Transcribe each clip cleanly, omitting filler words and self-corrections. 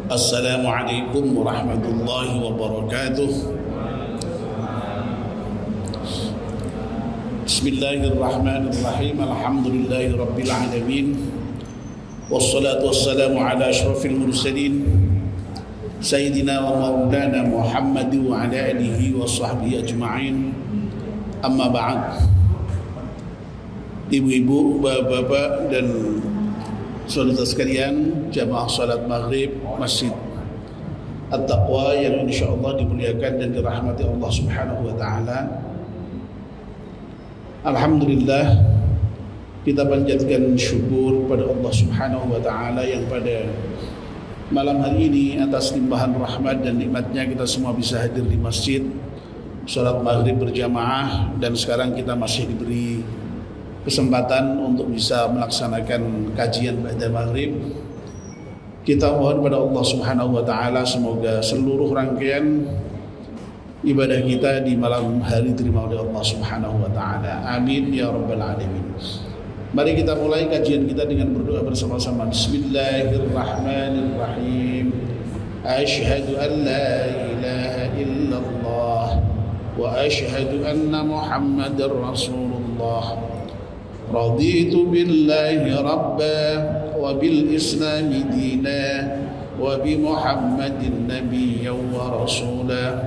Assalamualaikum warahmatullahi wabarakatuh. Bismillahirrahmanirrahim. Alhamdulillahi rabbil alamin. Wassalatu wassalamu ala asyrafil mursalin Sayyidina wa maulana Muhammad wa ala alihi wa sahbihi ajma'in. Amma ba'd. Ibu-ibu, bapak-bapak dan saudara sekalian, jamaah salat maghrib Masjid At-Taqwa yang insyaallah dimuliakan dan dirahmati Allah Subhanahu wa taala. Alhamdulillah, kita panjatkan syukur pada Allah Subhanahu wa taala yang pada malam hari ini atas limpahan rahmat dan nikmatnya kita semua bisa hadir di masjid salat maghrib berjamaah, dan sekarang kita masih diberi kesempatan untuk bisa melaksanakan kajian ba'da maghrib. Kita mohon pada Allah Subhanahu wa taala semoga seluruh rangkaian ibadah kita di malam hari diterima oleh Allah Subhanahu wa taala. Amin ya rabbal alamin. Mari kita mulai kajian kita dengan berdoa bersama-sama. Bismillahirrahmanirrahim. Asyhadu an la ilaha illallah wa asyhadu anna Muhammadar Rasulullah. Raditu billahi rabba wa bil islami dina wa bi Muhammadin nabiyyan wa rasula.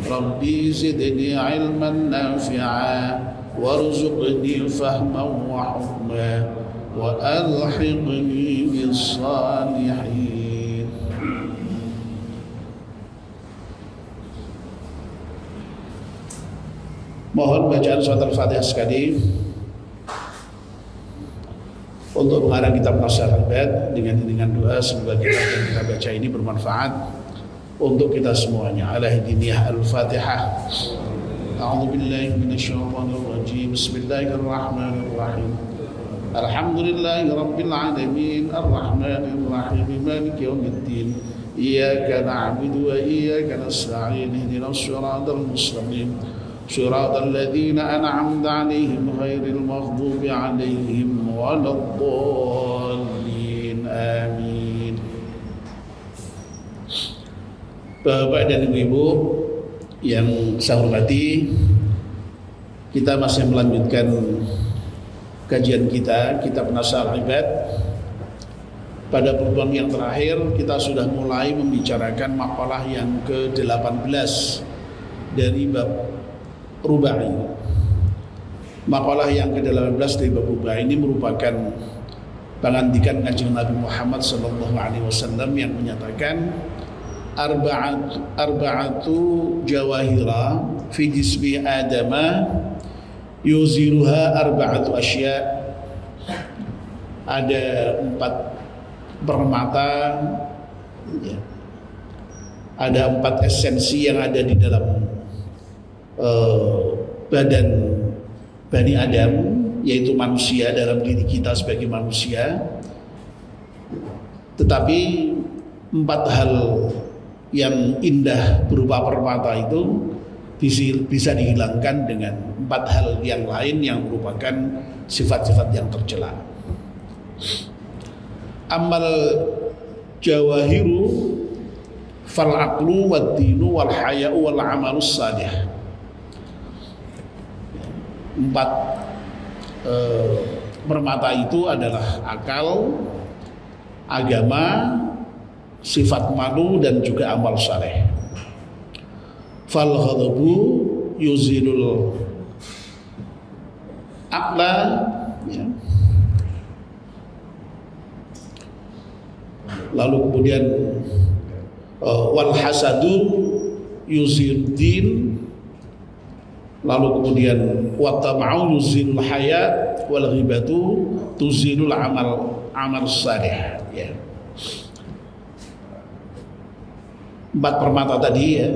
Rabbi zidni ilman nafi'a warzuqni fahman wa hukma wa alhiqni bis salihin. Mohon bacaan surat Al-Fatihah sekali untuk mengarang kitab Nasihat Ibad dengan doa semoga kitab yang kita baca ini bermanfaat untuk kita semuanya. Al-Hadiniyah Al-Fatihah. A'udzu billahi minasyaitonir rajim. Bismillahirrahmanirrahim. Alhamdulillahi rabbil alamin arrahmanir rahim maliki yaumiddin. Iyyaka na'budu wa iyyaka nasta'in. Ihdinas siratal mustaqim. Shiratal ladzina an'amta 'alaihim ghairil maghdubi 'alaihim waladdallin. Amin. Bapak dan Ibu yang saya hormati, kita masih melanjutkan kajian kita kitab Nasihat Ibad. Pada pertemuan yang terakhir kita sudah mulai membicarakan makalah yang ke-18 dari bab Rubai. Makalah yang ke-18 dari bab Rubai ini merupakan pengantikan Kanjeng Nabi Muhammad sallallahu alaihi wasallam yang menyatakan arba'atu jawahira fi jismi adama yuziruha arba'atu asya. Ada 4 permata ya. Ada 4 esensi yang ada di dalam badan Bani Adam, yaitu manusia, dalam diri kita sebagai manusia. Tetapi 4 hal yang indah berupa permata itu bisa dihilangkan dengan 4 hal yang lain yang merupakan sifat-sifat yang tercela. Amal jawahiru fal aqlu wad dinu wal haya'u wal amalus salih. 4 permata itu adalah akal, agama, sifat malu, dan juga amal saleh. Fal ghadabu yuzilul aqla ya. Lalu kemudian wal hasadu yuziddin. Lalu kemudian watama'u yuzilul haya wal ghibatu tuzilul amal salih ya. 4 permata tadi ya,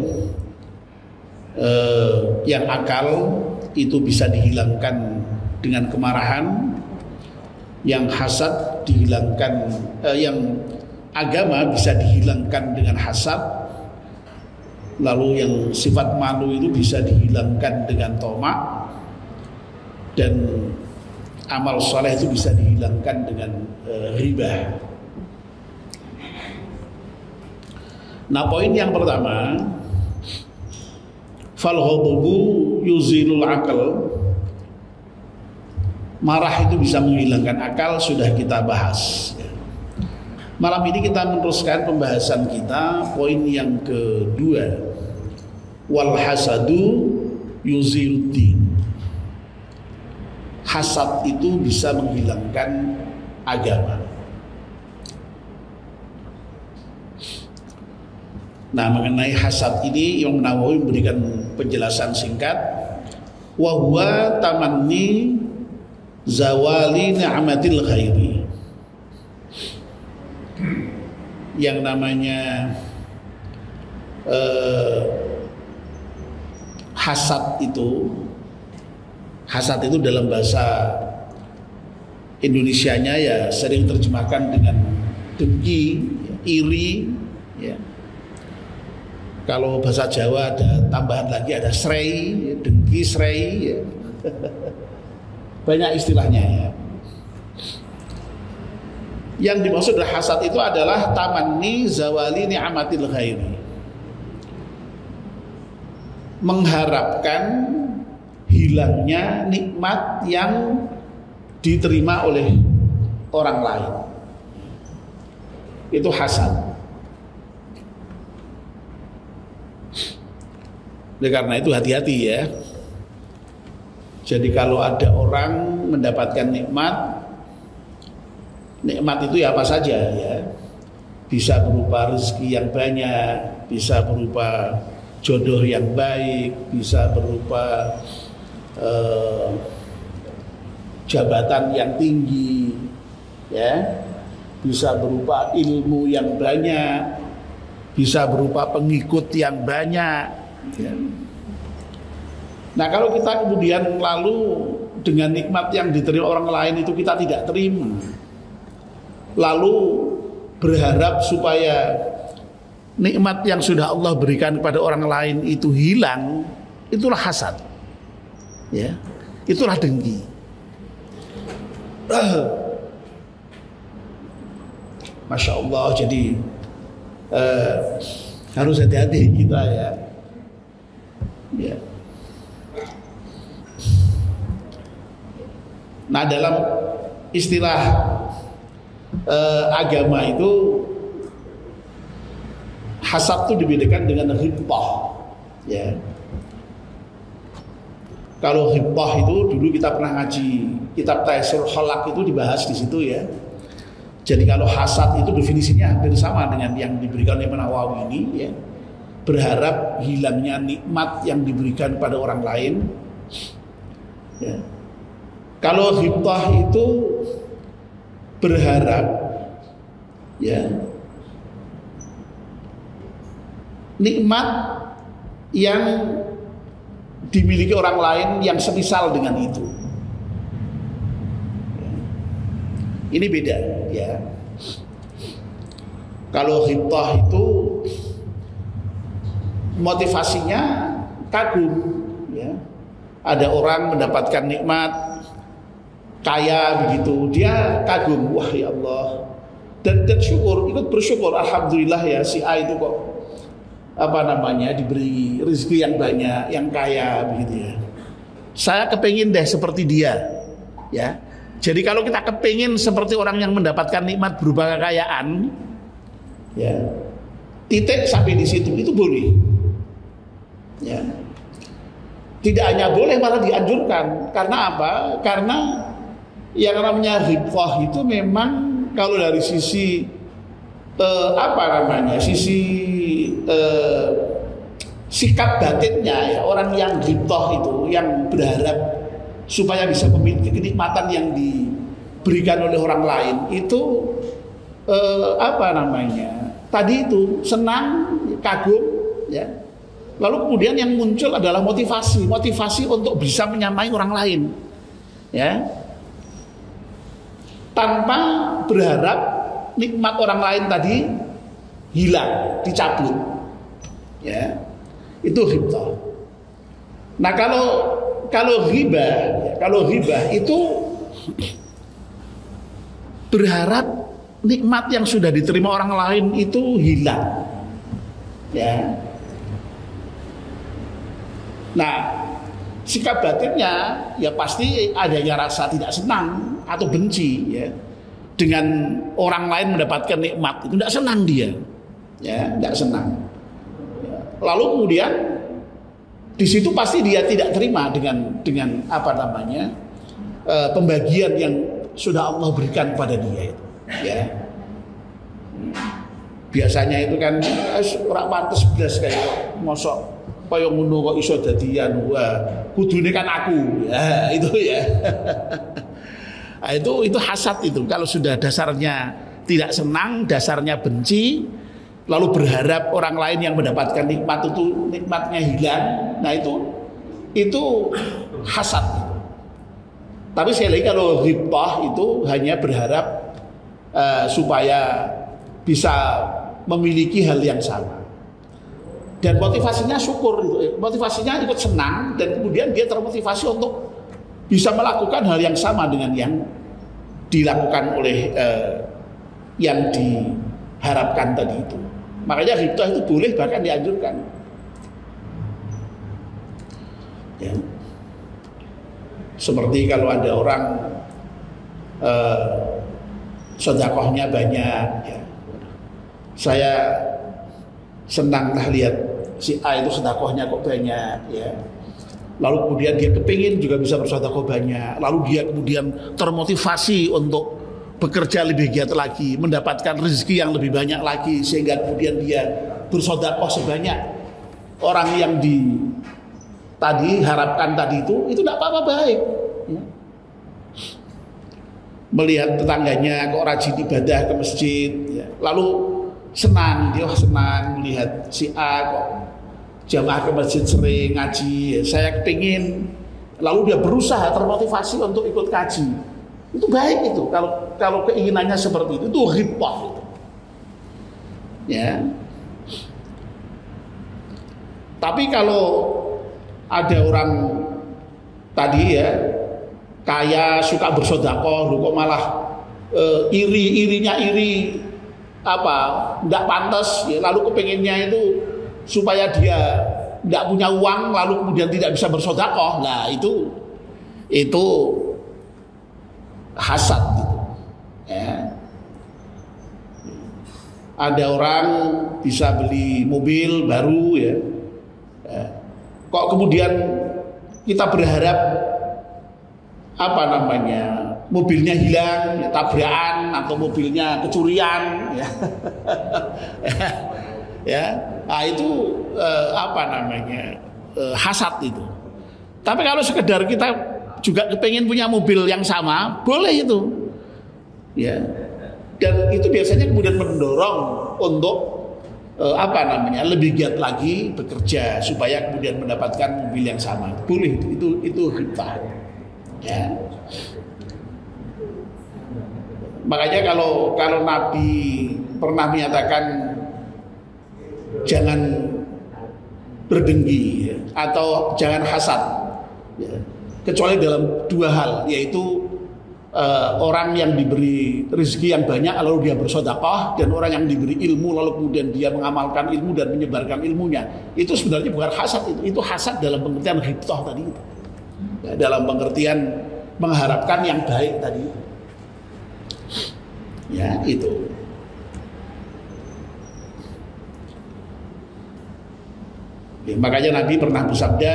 yang akal itu bisa dihilangkan dengan kemarahan, yang hasad dihilangkan, yang agama bisa dihilangkan dengan hasad, lalu yang sifat malu itu bisa dihilangkan dengan tomak, dan amal soleh itu bisa dihilangkan dengan riba. Nah, poin yang pertama, fal ghadabu yuzilul akal. Marah itu bisa menghilangkan akal, sudah kita bahas. Malam ini kita meneruskan pembahasan kita, poin yang kedua, wal hasadu yuziluddin. Hasad itu bisa menghilangkan agama. Nah, mengenai hasad ini Imam Nawawi memberikan penjelasan singkat, wa huwa tamanni zawali ni'matil khairi. Yang namanya hasad itu dalam bahasa Indonesianya ya sering terjemahkan dengan dengki, iri, ya. Kalau bahasa Jawa ada tambahan lagi, ada srei, dengki, srei, ya. Banyak istilahnya, ya. Yang dimaksud dari hasad itu adalah tamanni zawali ni'matil khairi. Mengharapkan hilangnya nikmat yang diterima oleh orang lain. Itu hasad. Oleh karena itu hati-hati ya. Jadi kalau ada orang mendapatkan nikmat itu ya apa saja ya. Bisa berupa rezeki yang banyak, bisa berupa jodoh yang baik, bisa berupa jabatan yang tinggi, ya, bisa berupa ilmu yang banyak, bisa berupa pengikut yang banyak, ya. Nah, kalau kita kemudian lalu dengan nikmat yang diterima orang lain itu kita tidak terima, lalu berharap supaya nikmat yang sudah Allah berikan kepada orang lain itu hilang, itulah hasad, ya, itulah dengki. Masya Allah, jadi harus hati-hati kita ya. Ya. Nah, dalam istilah agama itu hasad itu dibedakan dengan ghibthah, ya. Kalau ghibthah itu dulu kita pernah ngaji kitab Taisirul Khalaq, itu dibahas di situ ya. Jadi kalau hasad itu definisinya hampir sama dengan yang diberikan oleh Imam Nawawi ini ya. Berharap hilangnya nikmat yang diberikan pada orang lain. Ya. Kalau ghibthah itu berharap ya nikmat yang dimiliki orang lain yang semisal dengan itu. Ini beda ya. Kalau ghibthah itu motivasinya kagum ya. Ada orang mendapatkan nikmat kaya begitu, dia kagum, wah ya Allah, dan syukur, ikut bersyukur, alhamdulillah ya si A itu kok diberi rezeki yang banyak, yang kaya begitu ya. Saya kepengin deh seperti dia, ya. Jadi kalau kita kepengin seperti orang yang mendapatkan nikmat berupa kekayaan, ya, titik sampai di situ itu boleh, ya. Tidak hanya boleh, malah dianjurkan. Karena apa? Karena yang namanya ghibthah itu memang kalau dari sisi sikap batinnya ya, orang yang ghibthah itu yang berharap supaya bisa memiliki kenikmatan yang diberikan oleh orang lain itu tadi itu senang, kagum ya. Lalu kemudian yang muncul adalah motivasi untuk bisa menyamai orang lain ya. Tanpa berharap nikmat orang lain tadi hilang, dicabut, ya, itu ghibthah. Nah, kalau ghibah itu berharap nikmat yang sudah diterima orang lain itu hilang, Ya. Nah, sikap batinnya ya pasti adanya rasa tidak senang atau benci ya dengan orang lain mendapatkan nikmat, itu tidak senang dia, ya tidak senang. Lalu kemudian di situ pasti dia tidak terima dengan apa namanya pembagian yang sudah Allah berikan pada dia itu, ya. Biasanya itu kan ora pantes blas kayak mosok kaya ngono kok iso dadian kudune kan aku. Ya, itu ya. Nah, itu hasad itu. Kalau sudah dasarnya tidak senang, dasarnya benci, lalu berharap orang lain yang mendapatkan nikmat itu nikmatnya hilang. Nah, itu hasad. Tapi sekali lagi kalau ghibthah itu hanya berharap supaya bisa memiliki hal yang sama. Dan motivasinya syukur, motivasinya ikut senang dan kemudian dia termotivasi untuk bisa melakukan hal yang sama dengan yang dilakukan oleh yang diharapkan tadi itu. Makanya ghibthah itu boleh bahkan dianjurkan. Ya. Seperti kalau ada orang sedekahnya banyak, ya. Saya senanglah lihat si A itu sedekahnya kok banyak, ya. Lalu kemudian dia kepingin juga bisa bersedekah banyak. Lalu dia kemudian termotivasi untuk bekerja lebih giat lagi, mendapatkan rezeki yang lebih banyak lagi, sehingga kemudian dia bersedekah sebanyak orang yang harapkan tadi itu tidak apa-apa, baik. Ya. Melihat tetangganya kok rajin ibadah ke masjid, ya. Lalu senang, dia senang melihat si A kok jamaah ke masjid sering ngaji, ya. Saya kepingin, lalu dia berusaha termotivasi untuk ikut ngaji. Itu baik itu. Kalau keinginannya seperti itu ghibthah itu. Ya. Tapi kalau ada orang tadi ya kaya suka bersedekah, kok malah irinya apa tidak pantas, ya, lalu kepengennya itu supaya dia tidak punya uang lalu kemudian tidak bisa bersedekah. Nah itu hasad gitu. Ya. Ada orang bisa beli mobil baru, ya. Kok kemudian kita berharap apa namanya mobilnya hilang, ya, tabrakan atau mobilnya kecurian, ya. Ya, nah itu apa namanya hasad itu. Tapi kalau sekedar kita juga kepengen punya mobil yang sama, boleh itu, ya. Dan itu biasanya kemudian mendorong untuk apa namanya lebih giat lagi bekerja supaya kemudian mendapatkan mobil yang sama. Boleh itu ghibthah, ya. Makanya kalau Nabi pernah menyatakan jangan berdengki, ya, atau jangan hasad, ya, kecuali dalam dua hal, yaitu orang yang diberi rezeki yang banyak lalu dia bersedekah, dan orang yang diberi ilmu lalu kemudian dia mengamalkan ilmu dan menyebarkan ilmunya. Itu sebenarnya bukan hasad, itu hasad dalam pengertian ghibthah tadi itu, ya, dalam pengertian mengharapkan yang baik tadi, ya itu. Ya, makanya Nabi pernah bersabda,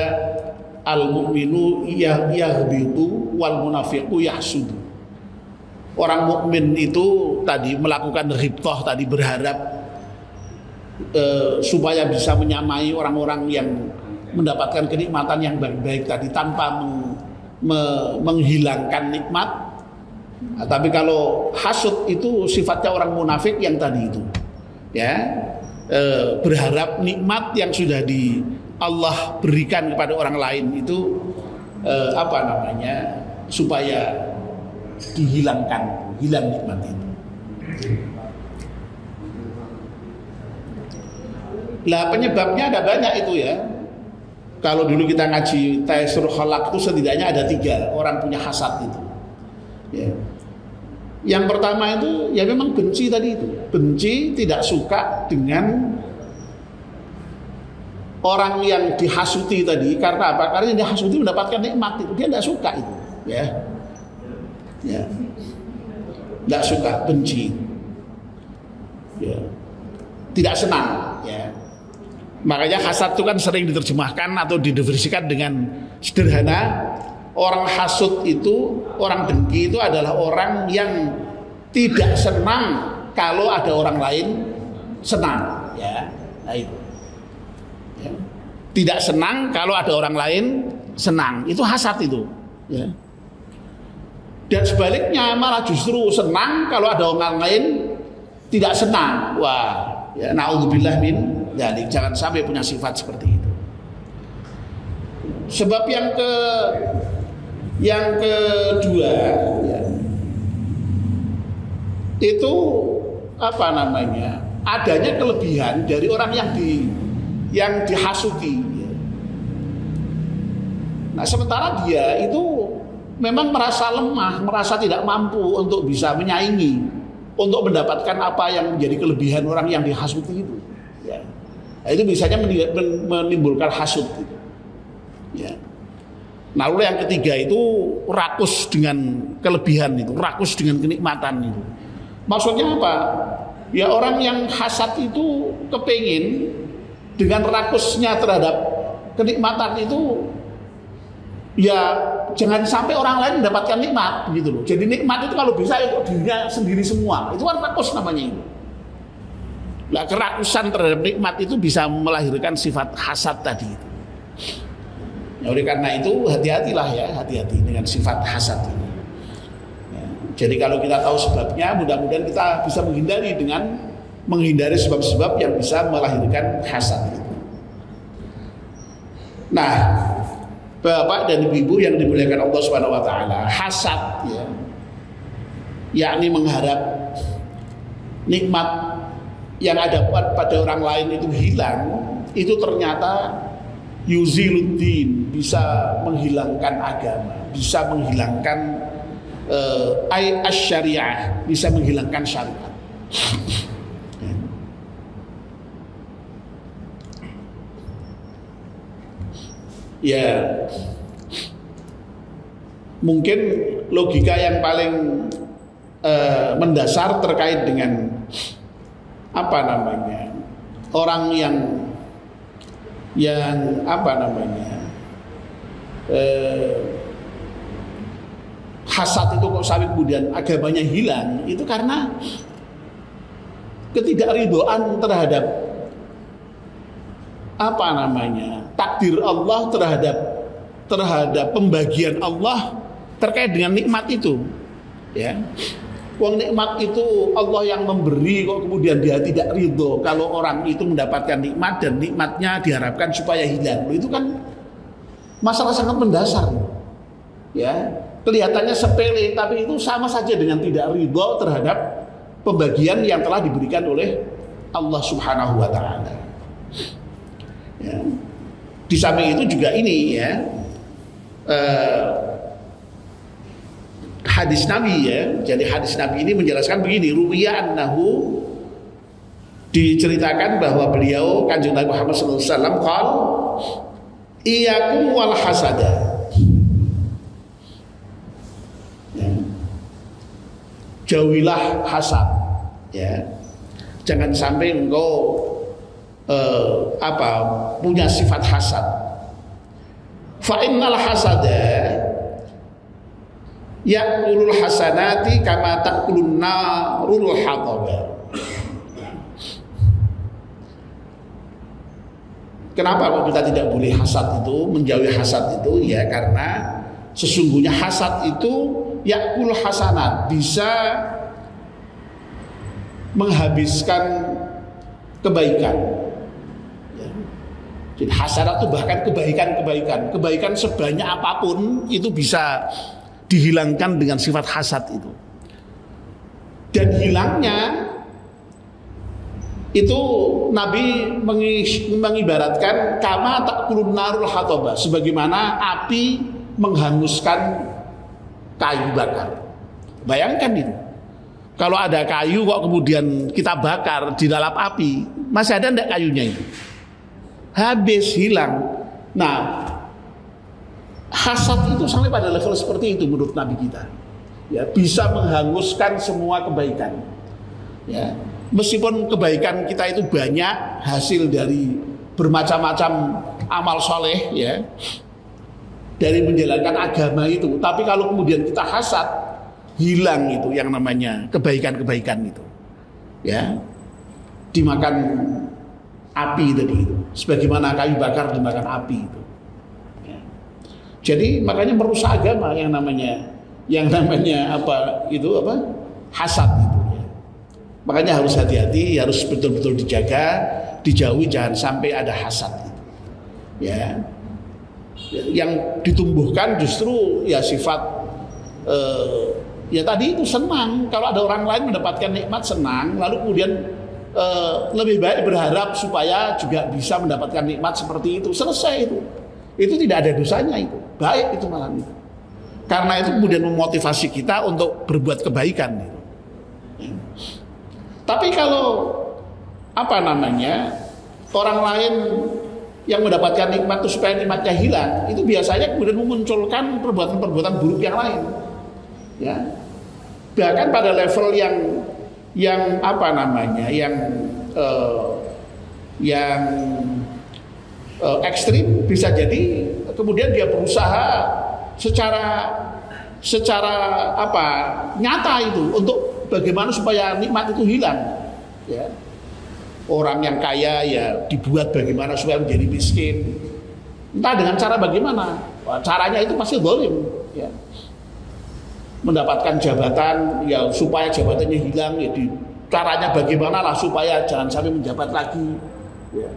al-mu'minu yahbitu wal munafiqu yahsudu. Orang mukmin itu tadi melakukan ghibthah tadi, berharap supaya bisa menyamai orang-orang yang mendapatkan kenikmatan yang baik-baik tadi tanpa menghilangkan nikmat. Nah, tapi kalau hasud itu sifatnya orang munafik yang tadi itu, ya, berharap nikmat yang sudah Allah berikan kepada orang lain itu apa namanya supaya hilang nikmat itu. Lah penyebabnya ada banyak itu, ya. Kalau dulu kita ngaji Taisirul Khalaq itu setidaknya ada 3 orang punya hasad itu, ya. Yang pertama itu ya memang benci tadi itu, benci, tidak suka dengan orang yang dihasuti tadi karena apa? Karena yang dihasuti mendapatkan nikmat itu, dia tidak suka itu, ya, tidak suka, benci, ya, tidak senang, ya. Makanya hasad itu kan sering diterjemahkan atau didefinisikan dengan sederhana, orang hasud itu, orang dengki itu adalah orang yang tidak senang kalau ada orang lain senang, ya. Nah itu, ya. Tidak senang kalau ada orang lain senang, itu hasad itu, ya. Dan sebaliknya malah justru senang kalau ada orang lain tidak senang. Wah, ya, naudzubillah min dzalik, jangan sampai punya sifat seperti itu. Sebab yang kedua, ya, itu apa namanya? Adanya kelebihan dari orang yang dihasuti. Ya. Nah, sementara dia itu memang merasa lemah, merasa tidak mampu untuk bisa menyaingi, untuk mendapatkan apa yang menjadi kelebihan orang yang dihasuti itu. Ya. Nah, itu biasanya menimbulkan hasud. Gitu. Ya. Nah, lalu yang ketiga itu rakus dengan kelebihan itu, rakus dengan kenikmatan itu. Maksudnya apa? Ya, orang yang hasad itu kepingin dengan rakusnya terhadap kenikmatan itu, ya jangan sampai orang lain mendapatkan nikmat gitu loh. Jadi nikmat itu kalau bisa itu dirinya sendiri semua. Itu kan rakus namanya itu. Nah, kerakusan terhadap nikmat itu bisa melahirkan sifat hasad tadi itu. Ya, oleh karena itu hati-hatilah ya, hati-hati dengan sifat hasad ini. Ya, jadi kalau kita tahu sebabnya, mudah-mudahan kita bisa menghindari sebab-sebab yang bisa melahirkan hasad itu. Nah, Bapak dan Ibu yang dimuliakan Allah Subhanahu wa taala, hasad ya, yakni mengharap nikmat yang ada pada orang lain itu hilang, itu ternyata yuziluddin, bisa menghilangkan agama, bisa menghilangkan syariah, bisa menghilangkan syariat. Ya, mungkin logika yang paling mendasar terkait dengan apa namanya, orang yang apa namanya, hasad itu kok sampai kemudian agamanya hilang, itu karena ketidakridhoan terhadap apa namanya, takdir Allah terhadap pembagian Allah terkait dengan nikmat itu, ya. Uang nikmat itu Allah yang memberi, kok kemudian dia tidak ridho kalau orang itu mendapatkan nikmat dan nikmatnya diharapkan supaya hilang. Itu kan masalah sangat mendasar, ya. Kelihatannya sepele, tapi itu sama saja dengan tidak ridho terhadap pembagian yang telah diberikan oleh Allah Subhanahu wa taala. Ya. Di samping itu juga ini ya, hadis Nabi ya. Jadi hadis Nabi ini menjelaskan begini, ruwiya annahu, diceritakan bahwa beliau Kanjeng Nabi Muhammad sallallahu alaihi wasallam qala iyyakum wal hasada. Ya. Jauhilah hasad, ya. Jangan sampai engkau punya sifat hasad. Fa innal hasada ya'kulul hasanati kama ta'kulun narul hataba. Kenapa kok kita tidak boleh hasad itu, menjauhi hasad itu? Ya karena sesungguhnya hasad itu ya'kul hasanat, bisa menghabiskan kebaikan. Jadi hasanat itu bahkan kebaikan sebanyak apapun itu bisa dihilangkan dengan sifat hasad itu. Dan hilangnya itu Nabi mengibaratkan kama ta'kulun narul hataba, sebagaimana api menghanguskan kayu bakar. Bayangkan itu. Kalau ada kayu kok kemudian kita bakar di dalam api, masih ada enggak kayunya itu? habis, hilang. Nah, hasad itu sampai pada level seperti itu menurut Nabi kita. Ya, bisa menghanguskan semua kebaikan. Ya, meskipun kebaikan kita itu banyak hasil dari bermacam-macam amal soleh, ya, dari menjalankan agama itu. Tapi kalau kemudian kita hasad, hilang itu yang namanya kebaikan-kebaikan itu. Ya, dimakan api tadi itu, sebagaimana kayu bakar dimakan api itu. Ya. Jadi makanya merusak agama yang namanya hasad itu. Ya. Makanya harus hati-hati, harus betul-betul dijaga, dijauhi, jangan sampai ada hasad itu. Ya. Yang ditumbuhkan justru ya sifat ya tadi itu senang. Kalau ada orang lain mendapatkan nikmat senang, lalu kemudian lebih baik berharap supaya juga bisa mendapatkan nikmat seperti itu. Selesai itu tidak ada dosanya, itu baik itu malah itu. Karena itu kemudian memotivasi kita untuk berbuat kebaikan gitu. Tapi kalau orang lain yang mendapatkan nikmat itu supaya nikmatnya hilang, itu biasanya kemudian memunculkan perbuatan-perbuatan buruk yang lain. Ya. Bahkan pada level yang ekstrim, bisa jadi kemudian dia berusaha secara nyata itu untuk bagaimana supaya nikmat itu hilang. Ya. Orang yang kaya ya dibuat bagaimana supaya menjadi miskin. Entah dengan cara bagaimana. Caranya itu pasti zalim, ya. Mendapatkan jabatan ya supaya jabatannya hilang ya caranya bagaimana lah supaya jangan sampai menjabat lagi. Ya.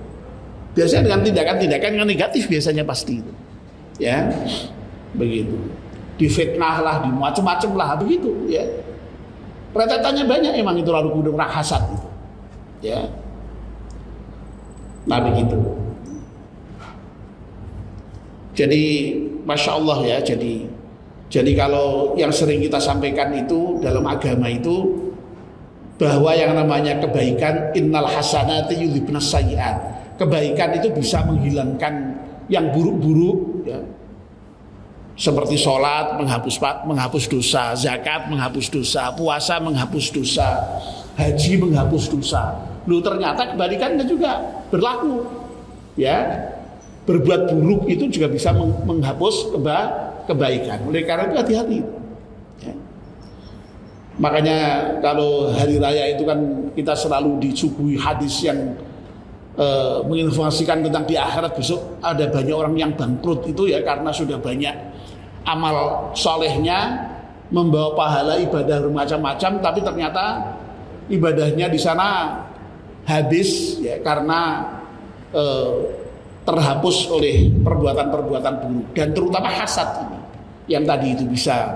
Biasanya dengan tindakan-tindakan yang negatif biasanya pasti itu. Ya. Begitu. Difitnah lah, dimacam-macam lah begitu, ya. Rentetannya banyak emang itu, lalu kemudian orang hasad itu. Ya. Nah begitu. Jadi Masya Allah ya. Jadi kalau yang sering kita sampaikan itu dalam agama itu, bahwa yang namanya kebaikan, innal hasanati yudhibnas sayyi'at. Kebaikan itu bisa menghilangkan yang buruk-buruk, ya. Seperti sholat menghapus dosa, zakat menghapus dosa, puasa menghapus dosa, haji menghapus dosa. Loh, ternyata kebalikannya juga berlaku, ya. Berbuat buruk itu juga bisa menghapus kebaikan. Oleh karena itu hati-hati, ya. Makanya kalau hari raya itu kan kita selalu disuguhi hadis yang menginformasikan tentang di akhirat besok ada banyak orang yang bangkrut itu ya karena sudah banyak amal solehnya, membawa pahala ibadah macam-macam, tapi ternyata ibadahnya di sana habis ya karena terhapus oleh perbuatan-perbuatan buruk, dan terutama hasad ini yang tadi itu bisa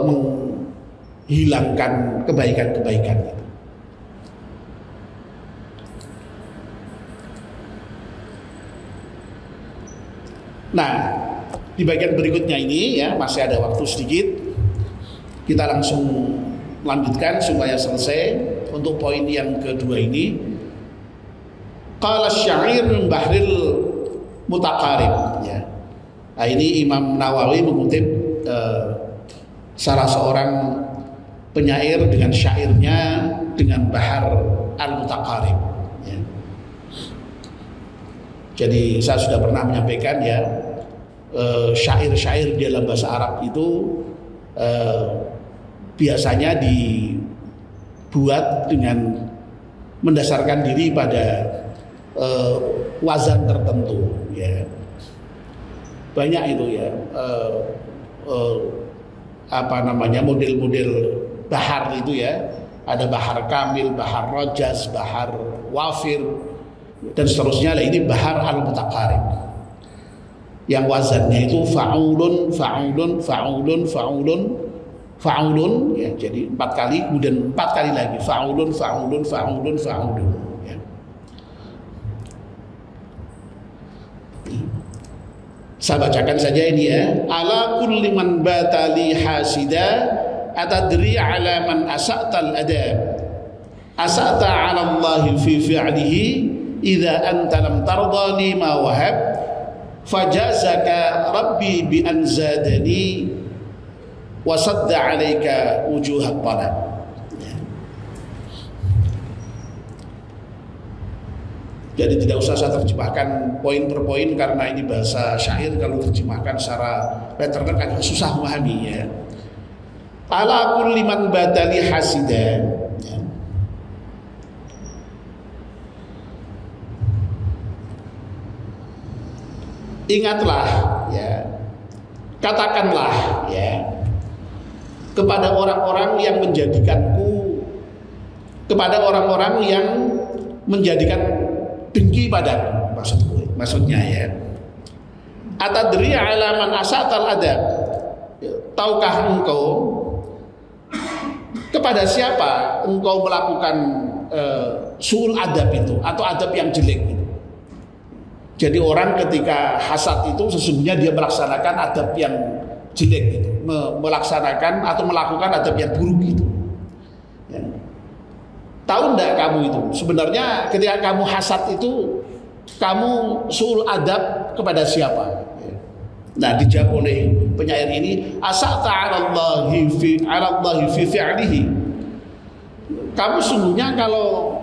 menghilangkan kebaikan-kebaikan itu. Nah, di bagian berikutnya ini ya masih ada waktu sedikit, kita langsung lanjutkan supaya selesai untuk poin yang kedua ini. Qala syair min bahril mutaqarib, ya. Nah, ini Imam Nawawi mengutip salah seorang penyair dengan syairnya dengan bahar al-mutaqarib, ya. Jadi saya sudah pernah menyampaikan ya, syair-syair di dalam bahasa Arab itu biasanya dibuat dengan mendasarkan diri pada wazan tertentu, ya. Banyak itu ya, model-model bahar itu ya, ada bahar kamil, bahar rojas, bahar wafir dan seterusnya. Lah ini bahar al-mutaqarib yang wazannya itu fa'ulun fa'ulun fa'ulun fa'ulun fa'ulun, ya. Jadi 4 kali, kemudian 4 kali lagi fa'ulun fa'ulun fa'ulun fa'ulun, ya. Saya bacakan saja ini ya. Ala kulli man batali hasida atadri ala man asa'tal adab asa'ta ala Allah fi fi'lihi idza anta lam tardani ma wahab fajazaka rabbi bi an zadani wa sadda 'alaika wujuhat talab. Jadi tidak usah saya terjemahkan poin per poin karena ini bahasa syair, kalau terjemahkan secara letternya agak susah memahami ya. Ala kulli man badali hasida, ya. Ingatlah ya, katakanlah ya kepada orang-orang yang menjadikanku, kepada orang-orang yang menjadikan dengki padaku, maksudnya ya. Atadri ala man asatal adab, tahukah engkau kepada siapa engkau melakukan suul adab itu atau adab yang jelek itu. Jadi orang ketika hasad itu sesungguhnya dia melaksanakan adab yang jelek itu, melaksanakan atau melakukan adab yang buruk itu. Ya. Tahu enggak kamu itu sebenarnya ketika kamu hasad itu kamu suul adab kepada siapa? Ya. Nah, dijawab oleh penyair ini, asa'ta 'alallahi fi fi'lihi. Kamu sungguhnya kalau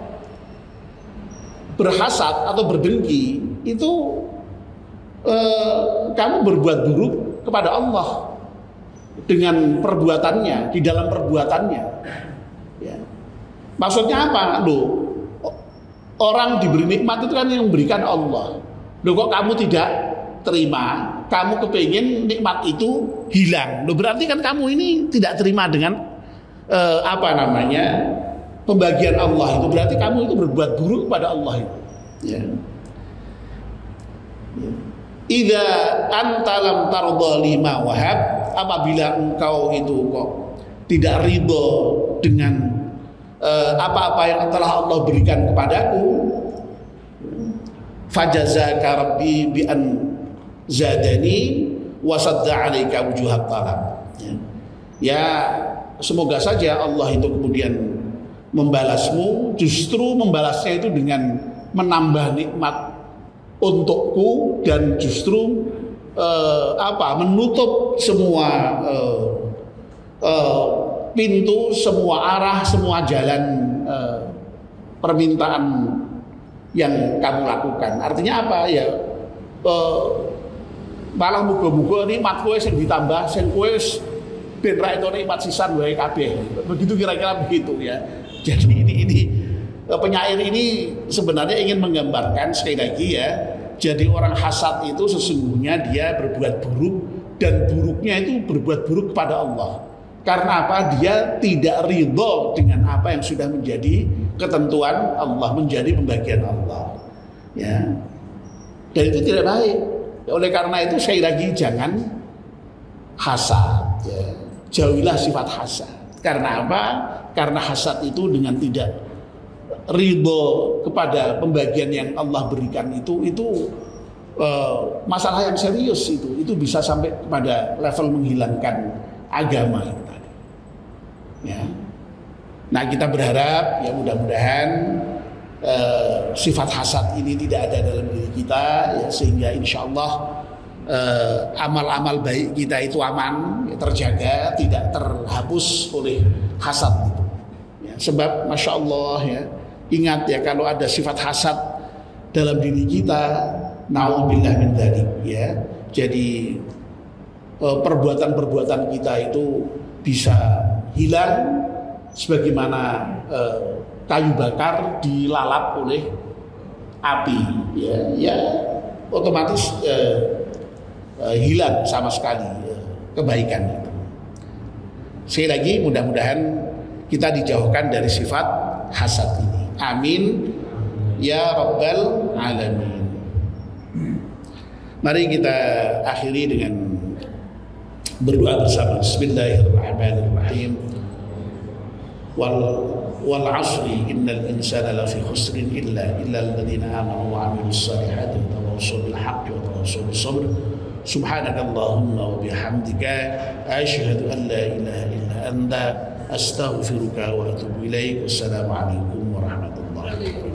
berhasad atau berdengki itu kamu berbuat buruk kepada Allah dengan perbuatannya, di dalam perbuatannya. Ya. Maksudnya apa? Loh, orang diberi nikmat itu kan yang memberikan Allah. Loh, kok kamu tidak terima? Kamu kepingin nikmat itu hilang. Loh, berarti kan kamu ini tidak terima dengan pembagian Allah itu. Berarti kamu itu berbuat buruk kepada Allah itu. Ya. Idza anta lam tarda lima wahab, apabila engkau itu kok tidak ridho dengan apa-apa yang telah Allah berikan kepadaku, fajazaka rabbi bi an zadani wa sadda 'alaika wujuhat talab. Ya, semoga saja Allah itu kemudian membalasmu, justru membalasnya itu dengan menambah nikmat untukku dan justru menutup semua pintu, semua arah, semua jalan permintaan yang kamu lakukan. Artinya apa ya? Malah muga-muga nikmat kowe sing ditambah, sing kowe ben ra entuk nikmat sisan wae kabeh. Begitu kira-kira begitu ya. Jadi ini penyair ini sebenarnya ingin menggambarkan sekali lagi ya. Jadi orang hasad itu sesungguhnya dia berbuat buruk, dan buruknya itu berbuat buruk kepada Allah. Karena apa? Dia tidak ridho dengan apa yang sudah menjadi ketentuan Allah, menjadi pembagian Allah. Ya. Dan itu tidak baik. Oleh karena itu sekali lagi jangan hasad. Ya. Jauhilah sifat hasad. Karena apa? Karena hasad itu dengan tidak ridho kepada pembagian yang Allah berikan itu masalah yang serius, itu bisa sampai kepada level menghilangkan agama itu tadi. Ya. Nah, kita berharap ya mudah-mudahan sifat hasad ini tidak ada dalam diri kita ya, sehingga insya Allah amal-amal baik kita itu aman, ya, terjaga, tidak terhapus oleh hasad itu. Ya, sebab masya Allah ya, ingat ya, kalau ada sifat hasad dalam diri kita, na'udzubillah min dzalik ya. Jadi perbuatan-perbuatan kita itu bisa hilang sebagaimana kayu bakar dilalap oleh api ya otomatis hilang sama sekali kebaikan itu. Sekali lagi mudah-mudahan kita dijauhkan dari sifat hasad ini. Amin ya rabbal alamin. Mari kita akhiri dengan berdoa bersama. Bismillahirrahmanirrahim. Wal 'ashri innal insana lafi khusrin illa alladziina aamanu wa 'amilus shalihati wa tawassaw bil haqqi wa tawassaw bis sabr. Subhanakallahumma wa bihamdika asyhadu an la ilaha illa anta astaghfiruka wa atubu ilaik. Wassalamu alaikum